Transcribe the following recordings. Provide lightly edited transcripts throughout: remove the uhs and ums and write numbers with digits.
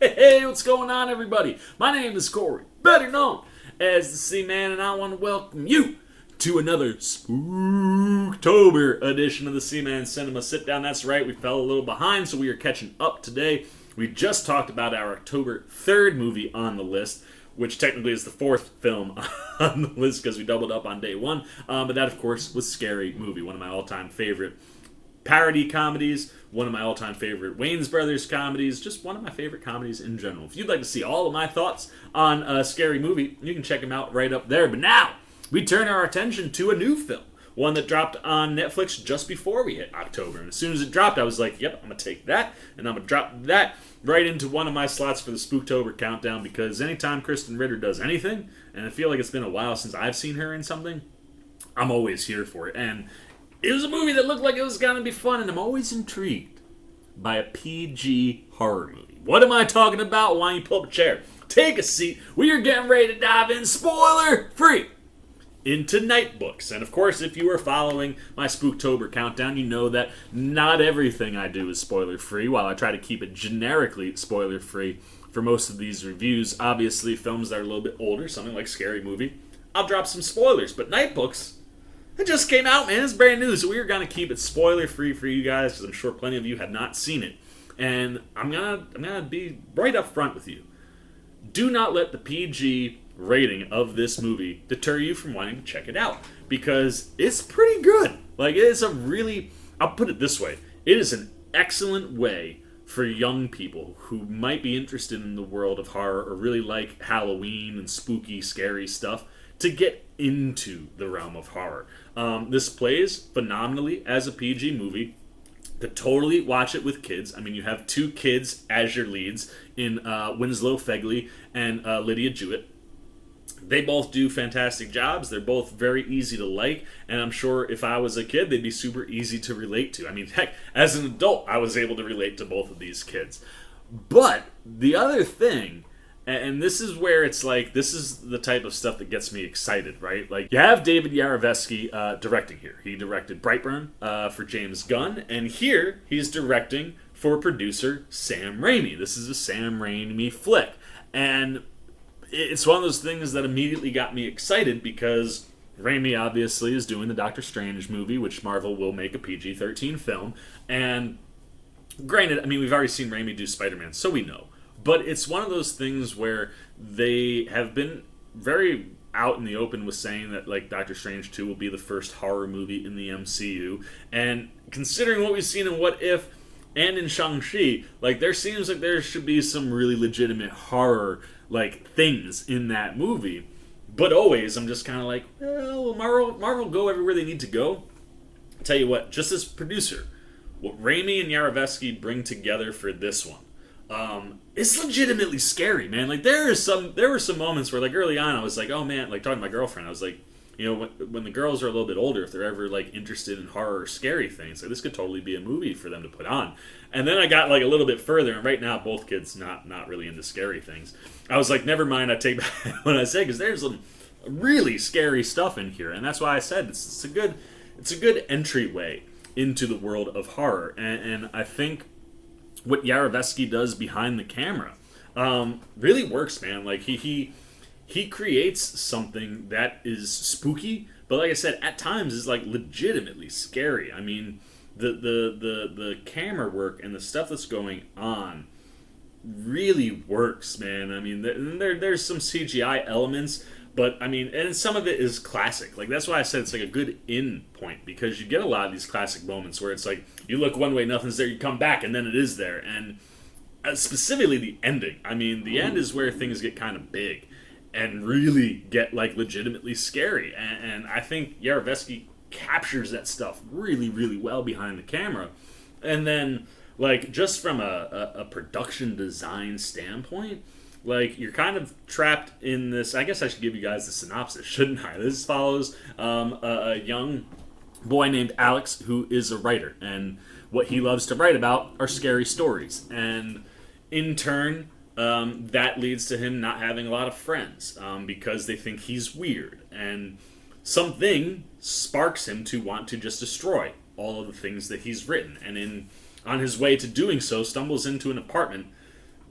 Hey, what's going on, everybody? My name is Corey, better known as the C-Man, and I want to welcome you to another Spooktober edition of the C-Man Cinema Sit Down. That's right, we fell a little behind, so we are catching up today. We just talked about our October 3rd movie on the list, which technically is the fourth film on the list because we doubled up on day one. But that, of course, was Scary Movie, one of my all-time favorite parody comedies, one of my all-time favorite Wayans Brothers comedies, just one of my favorite comedies in general. If you'd like to see all of my thoughts on Scary Movie, you can check them out right up there. But now, we turn our attention to a new film, one that dropped on Netflix just before we hit October. And as soon as it dropped, I was like, yep, I'm going to take that, and I'm going to drop that right into one of my slots for the Spooktober countdown, because anytime Kristen Ritter does anything, and I feel like it's been a while since I've seen her in something, I'm always here for it. And it was a movie that looked like it was going to be fun, and I'm always intrigued by a PG horror movie. What am I talking about? Why don't you pull up a chair, take a seat. We are getting ready to dive in, spoiler-free, into Nightbooks. And of course, if you are following my Spooktober countdown, you know that not everything I do is spoiler-free, while I try to keep it generically spoiler-free for most of these reviews. Obviously, films that are a little bit older, something like Scary Movie, I'll drop some spoilers. But Nightbooks, it just came out, man. It's brand new, so we're going to keep it spoiler-free for you guys, because I'm sure plenty of you have not seen it. And I'm gonna be right up front with you. Do not let the PG rating of this movie deter you from wanting to check it out, because it's pretty good. Like, it is a really, I'll put it this way, it is an excellent way for young people who might be interested in the world of horror or really like Halloween and spooky, scary stuff to get into the realm of horror. This plays phenomenally as a PG movie. Could totally watch it with kids. I mean, you have two kids as your leads in Winslow Fegley and Lydia Jewett. They both do fantastic jobs. They're both very easy to like, and I'm sure if I was a kid, they'd be super easy to relate to. I mean, heck, as an adult, I was able to relate to both of these kids. But the other thing, and this is where it's like, this is the type of stuff that gets me excited, right? Like, you have David Yarovesky directing here. He directed Brightburn for James Gunn, and here he's directing for producer Sam Raimi. This is a Sam Raimi flick. And it's one of those things that immediately got me excited, because Raimi obviously is doing the Doctor Strange movie, which Marvel will make a PG-13 film. And granted, I mean, we've already seen Raimi do Spider-Man, so we know. But it's one of those things where they have been very out in the open with saying that, like, Doctor Strange 2 will be the first horror movie in the MCU. And considering what we've seen in What If and in Shang-Chi, like, there seems like there should be some really legitimate horror, like, things in that movie. But always, I'm just kind of like, well, Marvel go everywhere they need to go. I'll tell you what, just as producer, what Raimi and Yarovesky bring together for this one, it's legitimately scary, man. Like, there were some moments where, like, early on, I was like, oh man, like, talking to my girlfriend, I was like, you know, when the girls are a little bit older, if they're ever, like, interested in horror or scary things, like, this could totally be a movie for them to put on. And then I got, like, a little bit further, and right now, both kids not really into scary things. I was like, never mind, I take back what I said, because there's some really scary stuff in here, and that's why I said it's a good entryway into the world of horror. And I think what Yarovesky does behind the camera really works, man. Like, he creates something that is spooky, but like I said, at times is, like, legitimately scary. I mean, the camera work and the stuff that's going on really works, man. I mean, there's some CGI elements, but I mean, and some of it is classic. Like, that's why I said it's like a good in point, because you get a lot of these classic moments where it's like, you look one way, nothing's there, you come back, and then it is there. And specifically the ending. I mean, the end is where things get kind of big and really get, like, legitimately scary. And I think Yarovesky captures that stuff really, really well behind the camera. And then, like, just from a production design standpoint, like, you're kind of trapped in this. I guess I should give you guys the synopsis, shouldn't I? This follows a young boy named Alex, who is a writer, and what he loves to write about are scary stories. And in turn, that leads to him not having a lot of friends, because they think he's weird. And something sparks him to want to just destroy all of the things that he's written. And on his way to doing so, stumbles into an apartment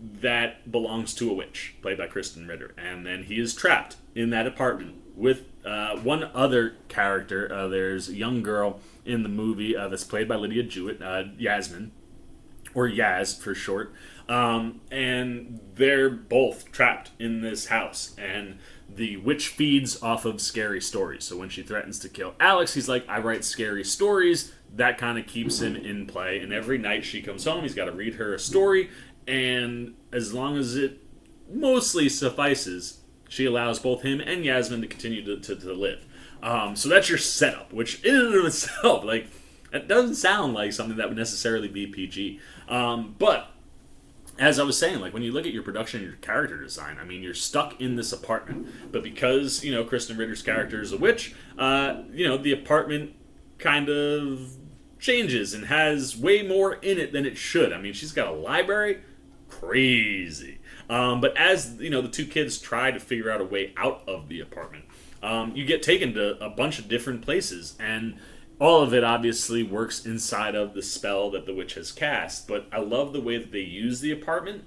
that belongs to a witch, played by Kristen Ritter. And then he is trapped in that apartment with one other character. There's a young girl in the movie that's played by Lydia Jewett, Yasmin, or Yaz for short. And they're both trapped in this house. And the witch feeds off of scary stories. So when she threatens to kill Alex, he's like, I write scary stories. That kind of keeps him in play. And every night she comes home, he's got to read her a story. And as long as it mostly suffices, she allows both him and Yasmin to continue to live. So that's your setup, which in and of itself, like, it doesn't sound like something that would necessarily be PG. But as I was saying, like, when you look at your production and your character design, I mean, you're stuck in this apartment. But because, Kristen Ritter's character is a witch, the apartment kind of changes and has way more in it than it should. I mean, she's got a library. Crazy. But as, the two kids try to figure out a way out of the apartment, you get taken to a bunch of different places. And all of it obviously works inside of the spell that the witch has cast, but I love the way that they use the apartment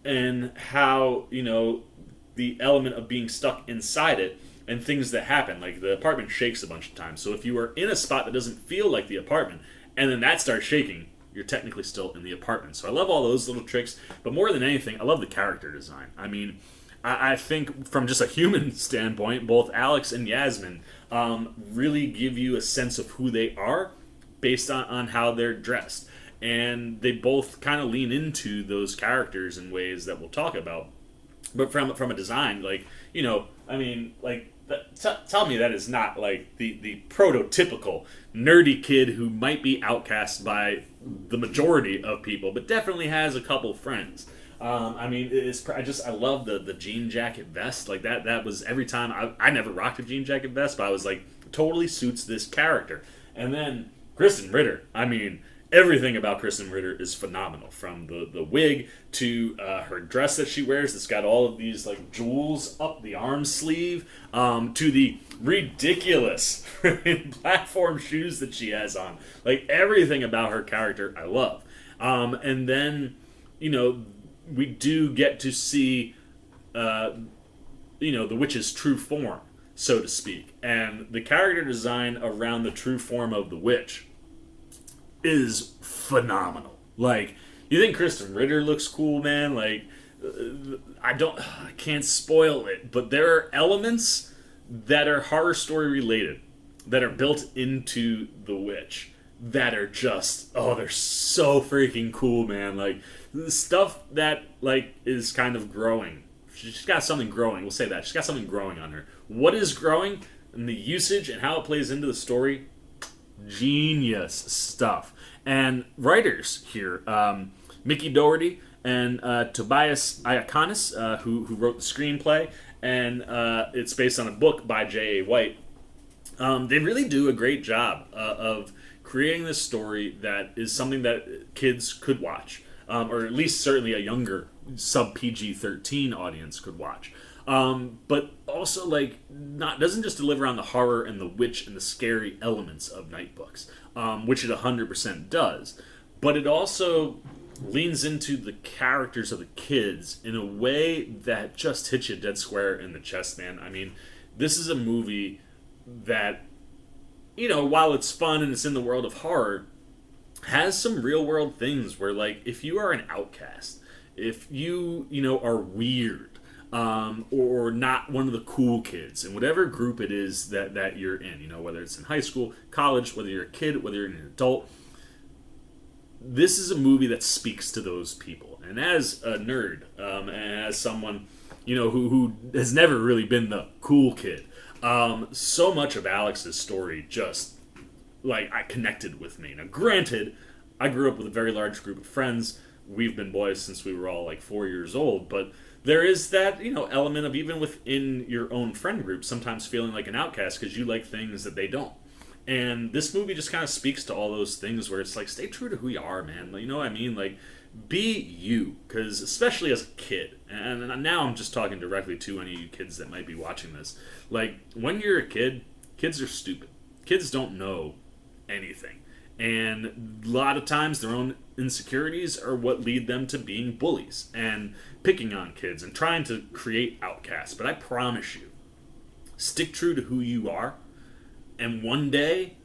and how, the element of being stuck inside it and things that happen. Like, the apartment shakes a bunch of times, so if you are in a spot that doesn't feel like the apartment, and then that starts shaking, you're technically still in the apartment. So I love all those little tricks, but more than anything, I love the character design. I mean, I think from just a human standpoint, both Alex and Yasmin really give you a sense of who they are based on how they're dressed. And they both kind of lean into those characters in ways that we'll talk about. But from a design, tell me that is not like the prototypical nerdy kid who might be outcast by the majority of people, but definitely has a couple friends. I love the jean jacket vest. Like, that was every time. I never rocked a jean jacket vest, but I was like, totally suits this character. And then Kristen Ritter, I mean, everything about Kristen Ritter is phenomenal. From the wig to her dress that she wears that's got all of these like jewels up the arm sleeve, to the ridiculous platform shoes that she has on. Like, everything about her character I love. And then, we do get to see, the witch's true form, so to speak. And the character design around the true form of the witch is phenomenal. Like, you think Kristen Ritter looks cool, man? Like, I can't spoil it, but there are elements that are horror story related that are built into the witch that are just, they're so freaking cool, man. Like, the stuff that, like, is kind of growing. She's got something growing. We'll say that. She's got something growing on her. What is growing and the usage and how it plays into the story, genius stuff. And writers here, Mickey Doherty and Tobias Iaconis, who wrote the screenplay, and it's based on a book by J.A. White. They really do a great job of creating this story that is something that kids could watch, or at least certainly a younger sub-PG-13 audience could watch. But also, like, doesn't just deliver on the horror and the witch and the scary elements of Nightbooks, which it 100% does, but it also leans into the characters of the kids in a way that just hits you dead square in the chest, man. I mean, this is a movie that, while it's fun and it's in the world of horror, has some real world things where, like, if you are an outcast, if you, are weird, or not one of the cool kids in whatever group it is that you're in, whether it's in high school, college, whether you're a kid, whether you're an adult, this is a movie that speaks to those people. And as a nerd, and as someone, who has never really been the cool kid, so much of Alex's story just, like, I connected with me. Now, granted, I grew up with a very large group of friends. We've been boys since we were all like 4 years old, but there is that, element of even within your own friend group sometimes feeling like an outcast because you like things that they don't. And this movie just kind of speaks to all those things where it's like, stay true to who you are, man. You know what I mean? Like, be you, because especially as a kid, and now I'm just talking directly to any of you kids that might be watching this. Like, when you're a kid, kids are stupid. Kids don't know anything. And a lot of times their own insecurities are what lead them to being bullies and picking on kids and trying to create outcasts. But I promise you, stick true to who you are, and one day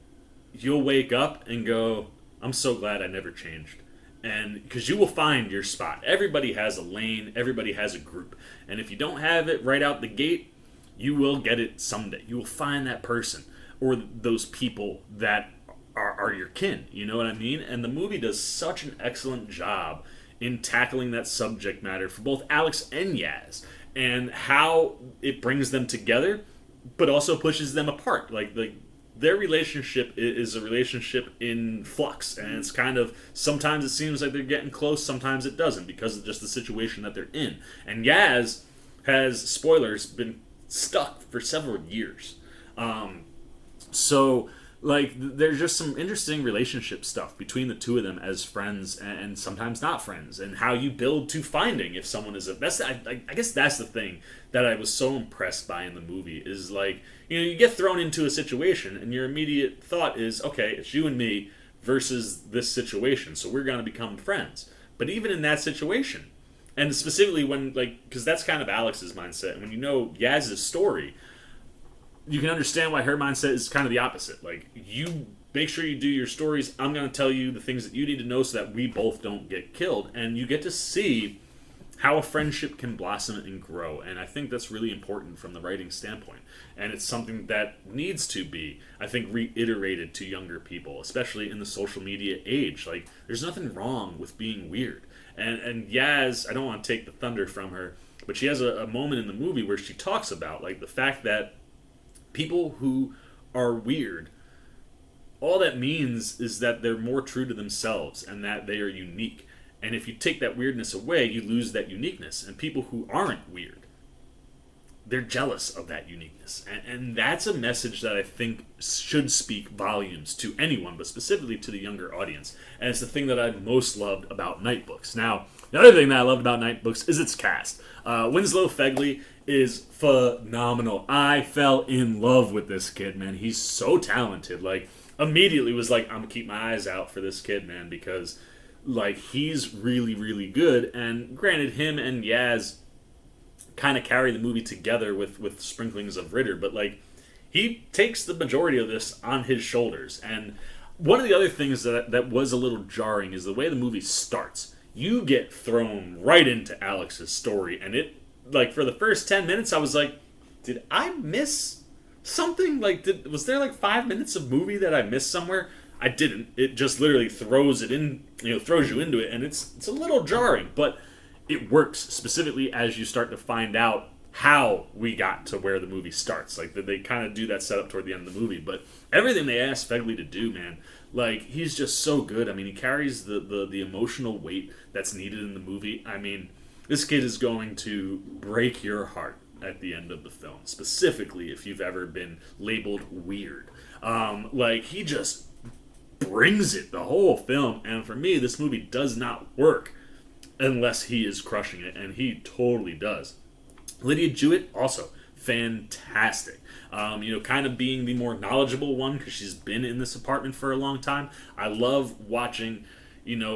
you'll wake up and go, I'm so glad I never changed. And because you will find your spot. Everybody has a lane, everybody has a group. And if you don't have it right out the gate, you will get it someday. You will find that person or those people that are your kin. You know what I mean? And the movie does such an excellent job in tackling that subject matter for both Alex and Yaz, and how it brings them together, but also pushes them apart. Like their relationship is a relationship in flux, and it's kind of, sometimes it seems like they're getting close, sometimes it doesn't, because of just the situation that they're in. And Yaz has, spoilers, been stuck for several years. So like, there's just some interesting relationship stuff between the two of them as friends and sometimes not friends, and how you build to finding if someone is I guess that's the thing that I was so impressed by in the movie, is like, you know, you get thrown into a situation and your immediate thought is, okay, it's you and me versus this situation, so we're going to become friends. But even in that situation, and specifically when, like, because that's kind of Alex's mindset, and when you know Yaz's story, you can understand why her mindset is kind of the opposite. Like, you make sure you do your stories. I'm going to tell you the things that you need to know so that we both don't get killed. And you get to see how a friendship can blossom and grow. And I think that's really important from the writing standpoint. And it's something that needs to be, I think, reiterated to younger people, especially in the social media age. Like, there's nothing wrong with being weird. And Yaz, I don't want to take the thunder from her, but she has a moment in the movie where she talks about, like, the fact that people who are weird, all that means is that they're more true to themselves and that they are unique. And if you take that weirdness away, you lose that uniqueness. And people who aren't weird, they're jealous of that uniqueness. And that's a message that I think should speak volumes to anyone, but specifically to the younger audience. And it's the thing that I most loved about Nightbooks. Now, the other thing that I loved about Nightbooks is its cast. Winslow Fegley is phenomenal. I fell in love with this kid, man. He's so talented. Like, immediately was like, I'm gonna keep my eyes out for this kid, man, because, like, he's really, really good. And granted, him and Yaz kind of carry the movie together with sprinklings of Ritter, but, like, he takes the majority of this on his shoulders. And one of the other things that was a little jarring is the way the movie starts. You get thrown right into Alex's story, and it, like, for the first 10 minutes, I was like, did I miss something? Like, was there like 5 minutes of movie that I missed somewhere? I didn't. It just literally throws you into it, and it's a little jarring, but it works, specifically as you start to find out how we got to where the movie starts. Like, they kind of do that setup toward the end of the movie, but everything they asked Fegley to do, man, like, he's just so good. I mean, he carries the emotional weight that's needed in the movie. I mean, this kid is going to break your heart at the end of the film, specifically if you've ever been labeled weird. Like, he just brings it the whole film, and for me, this movie does not work unless he is crushing it, and he totally does. Lydia Jewett, also fantastic. Kind of being the more knowledgeable one because she's been in this apartment for a long time. I love watching,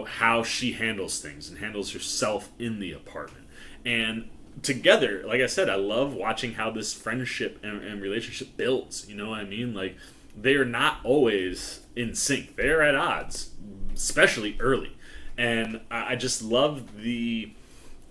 how she handles things and handles herself in the apartment. And together, like I said, I love watching how this friendship and relationship builds. You know what I mean? Like, they are not always in sync. They're at odds, especially early. And I just love the,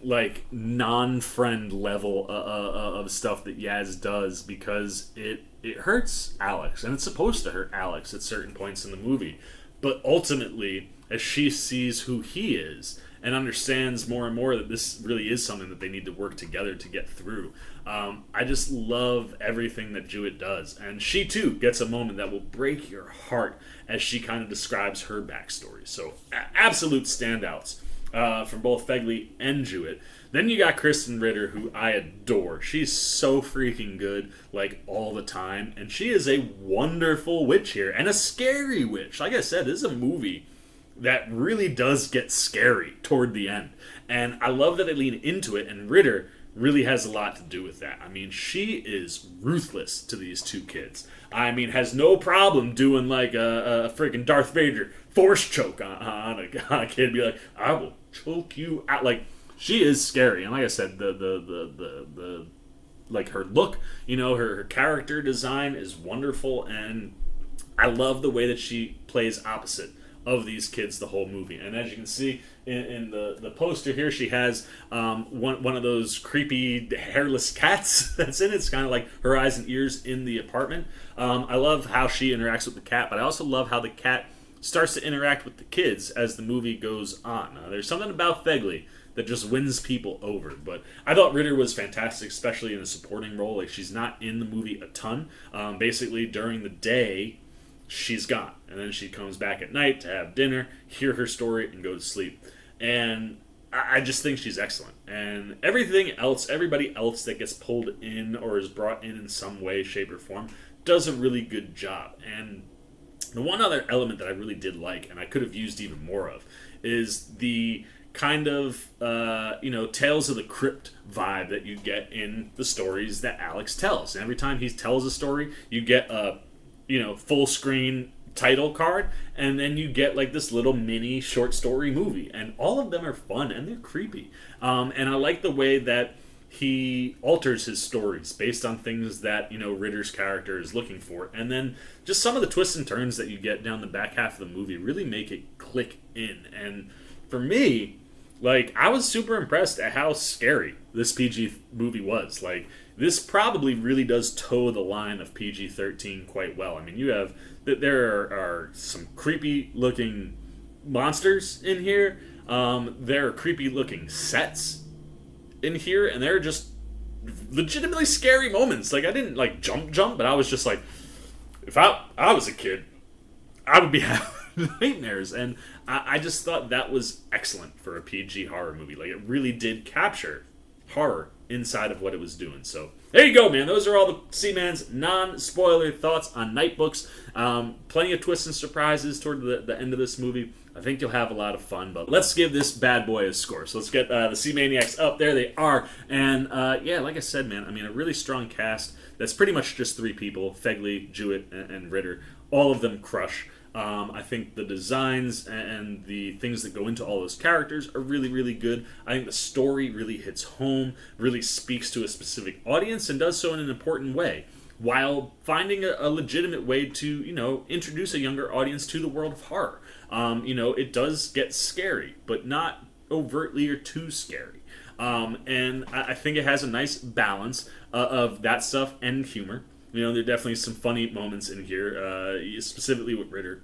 like, non-friend level of stuff that Yaz does, because it hurts Alex, and it's supposed to hurt Alex at certain points in the movie. But ultimately, as she sees who he is and understands more and more that this really is something that they need to work together to get through, I just love everything that Jewett does. And she, too, gets a moment that will break your heart as she kind of describes her backstory. So, absolute standouts from both Fegley and Jewett. Then you got Kristen Ritter, who I adore. She's so freaking good, like, all the time. And she is a wonderful witch here, and a scary witch. Like I said, this is a movie that really does get scary toward the end. And I love that they lean into it, and Ritter really has a lot to do with that. I mean, she is ruthless to these two kids. I mean, has no problem doing like a freaking Darth Vader force choke on a kid. Be like, I will choke you out. Like, she is scary. And like I said, the like her look, her character design is wonderful, and I love the way that she plays opposite of these kids the whole movie. And as you can see in the poster here, she has one of those creepy hairless cats that's in it. It's kind of like her eyes and ears in the apartment. I love how she interacts with the cat, but I also love how the cat starts to interact with the kids as the movie goes on. There's something about Fegley that just wins people over. But I thought Ritter was fantastic, especially in a supporting role. Like, she's not in the movie a ton. Basically, during the day, she's gone. And then she comes back at night to have dinner, hear her story, and go to sleep. And I just think she's excellent. And everybody else that gets pulled in or is brought in some way, shape, or form does a really good job. And the one other element that I really did like, and I could have used even more of, is the kind of, Tales of the Crypt vibe that you get in the stories that Alex tells. And every time he tells a story, you get a, full screen title card, and then you get like this little mini short story movie. And all of them are fun, and they're creepy. And I like the way that he alters his stories based on things that, Ritter's character is looking for. And then just some of the twists and turns that you get down the back half of the movie really make it click in. And for me, I was super impressed at how scary this PG movie was. This probably really does toe the line of PG-13 quite well. I mean, there are some creepy looking monsters in here. There are creepy looking sets in here, and there are just legitimately scary moments. I didn't jump, but I was just like, if I was a kid, I would be having nightmares. And I just thought that was excellent for a PG horror movie. It really did capture horror inside of what it was doing. So there you go, man. Those are all the Seaman's non-spoiler thoughts on Nightbooks. Plenty of twists and surprises toward the end of this movie. I think you'll have a lot of fun, but let's give this bad boy a score. So let's get the Seamaniacs up. There they are. And like I said, man, I mean, a really strong cast. That's pretty much just three people: Fegley, Jewett, and Ritter. All of them crush. I think the designs and the things that go into all those characters are really, really good. I think the story really hits home, really speaks to a specific audience, and does so in an important way, while finding a legitimate way to, introduce a younger audience to the world of horror. It does get scary, but not overtly or too scary. And I think it has a nice balance of that stuff and humor. There are definitely some funny moments in here, specifically with Ritter.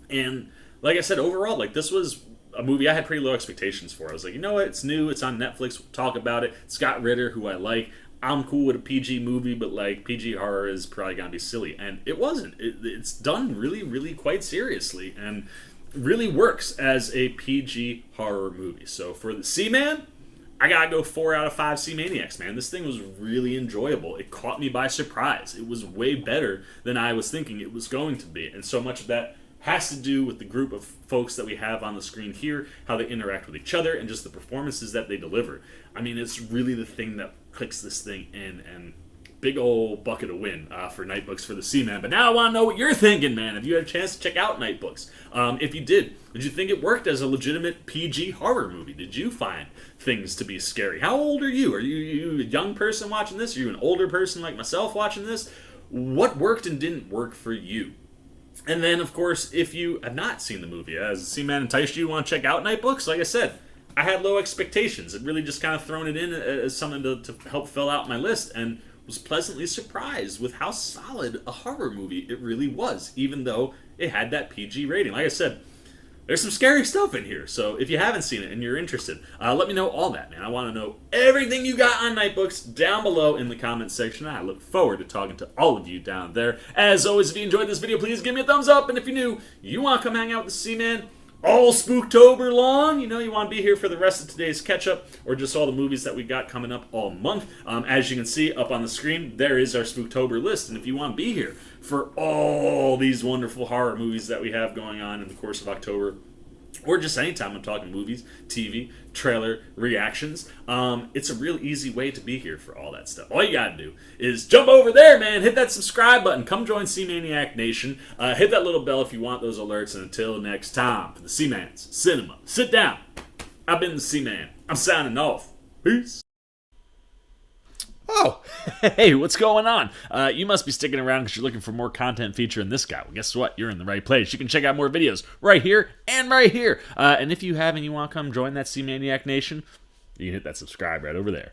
And like I said, overall, this was a movie I had pretty low expectations for. I was like, you know what? It's new. It's on Netflix. We'll talk about it. It's got Ritter, who I like. I'm cool with a PG movie, but PG horror is probably going to be silly. And it wasn't. It's done really, really quite seriously, and really works as a PG horror movie. So for the Seaman, I gotta go 4 out of 5 Seamaniacs, man. This thing was really enjoyable. It caught me by surprise. It was way better than I was thinking it was going to be. And so much of that has to do with the group of folks that we have on the screen here, how they interact with each other, and just the performances that they deliver. I mean, it's really the thing that clicks this thing in, and big old bucket of win for Nightbooks for the Seaman. But now I want to know what you're thinking, man. Have you had a chance to check out Nightbooks? If you did you think it worked as a legitimate PG horror movie? Did you find things to be scary? How old are you? Are you a young person watching this? Are you an older person like myself watching this? What worked and didn't work for you? And then, of course, if you have not seen the movie, has Seaman enticed you, want to check out Nightbooks? Like I said, I had low expectations. It really just kind of thrown it in as something to help fill out my list, and was pleasantly surprised with how solid a horror movie it really was, even though it had that PG rating. Like I said, there's some scary stuff in here, so if you haven't seen it and you're interested, let me know all that, man. I want to know everything you got on Nightbooks down below in the comments section. I look forward to talking to all of you down there. As always, if you enjoyed this video, please give me a thumbs up, and if you're new, you want to come hang out with the Seaman all Spooktober long, you want to be here for the rest of today's catch-up, or just all the movies that we got coming up all month. As you can see up on the screen, there is our Spooktober list, and if you want to be here for all these wonderful horror movies that we have going on in the course of October, or just anytime I'm talking movies, TV, trailer, reactions. It's a real easy way to be here for all that stuff. All you gotta do is jump over there, man. Hit that subscribe button. Come join C-Maniac Nation. Hit that little bell if you want those alerts. And until next time, for the C-Man's Cinema, sit down. I've been the C-Man. I'm signing off. Peace. Oh, hey, what's going on? You must be sticking around because you're looking for more content featuring this guy. Well, guess what? You're in the right place. You can check out more videos right here and right here. And if you have and you want to come join that C-Maniac Nation, you can hit that subscribe right over there.